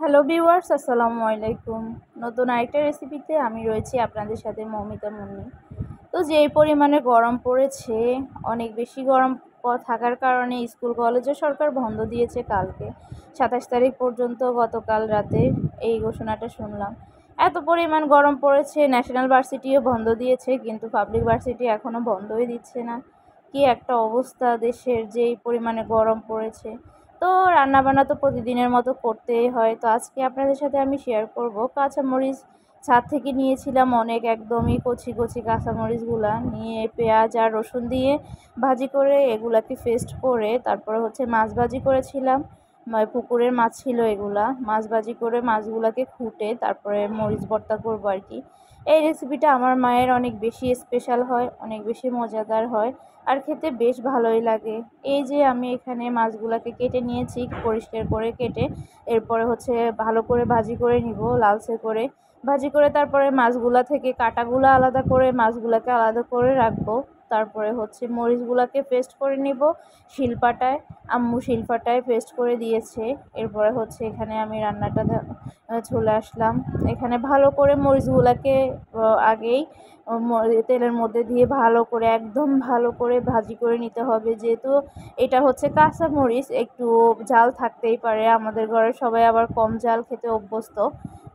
Hello viewers, আসসালামু আলাইকুম। নতুন আরেকটা রেসিপিতে আমি রয়েছি আপনাদের সাথে মৌমিতা মুন্নি। তো যেই পরিমাণে গরম পড়েছে, অনেক বেশি গরম থাকার কারণে স্কুল কলেজও সরকার বন্ধ দিয়েছে কালকে 27 তারিখ পর্যন্ত। গতকাল রাতে এই ঘোষণাটা শুনলাম। এত পরিমাণ গরম পড়েছে, ন্যাশনাল ভার্সিটিও বন্ধ দিয়েছে, কিন্তু পাবলিক ভার্সিটি এখনও বন্ধই দিচ্ছে না। কি একটা অবস্থা দেশের, যেই পরিমাণে গরম পড়েছে। তো রান্নাবান্না তো প্রতিদিনের মতো করতেই হয়। তো আজকে আপনাদের সাথে আমি শেয়ার করব কাঁচামরিচ ছাদ থেকে নিয়েছিলাম অনেক, একদমই কচি কচি কাঁচামরিচগুলা নিয়ে পেঁয়াজ আর রসুন দিয়ে ভাজি করে এগুলাকে পেস্ট করে তারপরে মাছ ভাজি করেছিলাম। পুকুরের মাছ ছিল এগুলা, মাছ ভাজি করে মাছগুলাকে খুঁটে তারপরে মরিচ ভর্তা করবো আর কি। এই রেসিপিটা আমার মায়ের অনেক বেশি স্পেশাল হয়, অনেক বেশি মজাদার হয় আর খেতে বেশ ভালোই লাগে। এই যে আমি এখানে মাছগুলাকে কেটে নিয়েছি, পরিষ্কার করে কেটে এরপরে ভালো করে ভাজি করে নিব, লালচে করে ভাজি করে তারপরে মাছগুলা থেকে কাঁটাগুলো আলাদা করে মাছগুলাকে আলাদা করে রাখবো। তারপরে মরিচগুলাকে পেস্ট করে নিব শিলপাটায়, আম্মু শিলপাটায় পেস্ট করে দিয়েছে। এরপরে এখানে আমি রান্নাটা চলে আসলাম। এখানে ভালো করে মরিচগুলাকে আগেই তেলের মধ্যে দিয়ে ভালো করে, একদম ভালো করে ভাজি করে নিতে হবে। যেহেতু এটা কাঁচা মরিচ, একটু ঝাল থাকতেই পারে, আমাদের ঘরে সবাই আবার কম ঝাল খেতে অভ্যস্ত।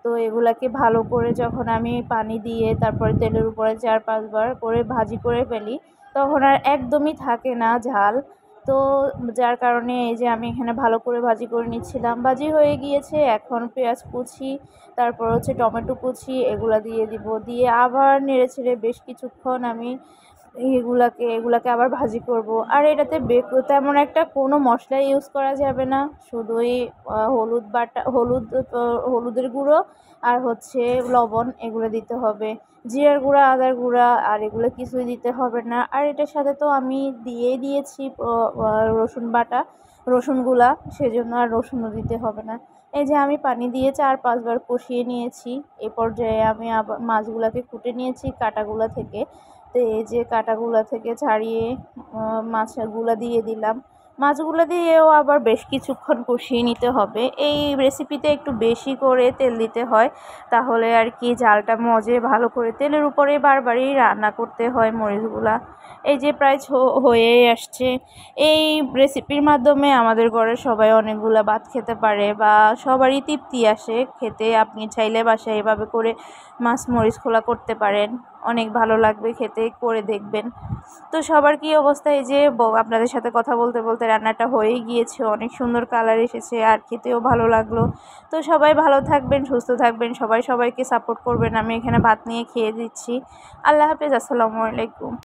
তো এগুলাকে ভালো করে যখন আমি পানি দিয়ে তারপরে তেলের উপরে 4-5 বার করে ভাজি করে ফেলি, তখন আর একদমই থাকে না ঝাল। তো যার কারণে এই যে আমি এখানে ভালো করে ভাজি করে নিচ্ছিলাম। ভাজি হয়ে গিয়েছে, এখন পেঁয়াজ কুচি, তারপর টমেটো কুচি এগুলা দিয়ে দিব, দিয়ে আবার নেড়েচেড়ে বেশ কিছুক্ষণ আমি এগুলাকে আবার ভাজি করব। আর এটাতে তেমন একটা কোনো মশলা ইউজ করা যাবে না, শুধুই হলুদের গুঁড়ো আর লবণ এগুলো দিতে হবে। জিরার গুঁড়া, আদার গুঁড়া আর এগুলো কিছুই দিতে হবে না। আর এটার সাথে তো আমি দিয়েই দিয়েছি রসুনগুলা, সেজন্য আর রসুনও দিতে হবে না। এই যে আমি পানি দিয়ে 4-5 বার কষিয়ে নিয়েছি। এই পর্যায়ে আমি আবার মাছগুলাকে কুটে নিয়েছি কাঁটাগুলা থেকে। তো এই যে কাঁটাগুলা থেকে ছাড়িয়ে মাছগুলা দিয়ে দিলাম। মাছগুলো দিয়েও আবার বেশ কিছুক্ষণ কষিয়ে নিতে হবে। এই রেসিপিতে একটু বেশি করে তেল দিতে হয়, তাহলে আর কি ঝালটা ভালো করে তেলের উপরে বারবারই রান্না করতে হয় মরিচগুলা। এই যে প্রায় হয়েই আসছে। এই রেসিপির মাধ্যমে আমাদের ঘরের সবাই অনেকগুলা ভাত খেতে পারে বা সবারই তৃপ্তি আসে খেতে। আপনি চাইলে বাসায় এভাবে করে মাছ মরিচ খোলা করতে পারেন, অনেক ভালো লাগবে খেতে, করে দেখবেন। তো সবার কি অবস্থা? এই যে আপনাদের সাথে কথা বলতে বলতে রান্নাটা হয়েই গিয়েছে, অনেক সুন্দর কালার এসেছে আর খেতেও ভালো লাগলো। তো সবাই ভালো থাকবেন, সুস্থ থাকবেন, সবাই সবাইকে সাপোর্ট করবেন। আমি এখানে ভাত নিয়ে খেয়ে দিচ্ছি। আল্লাহ হাফেজ, আসসালামু আলাইকুম।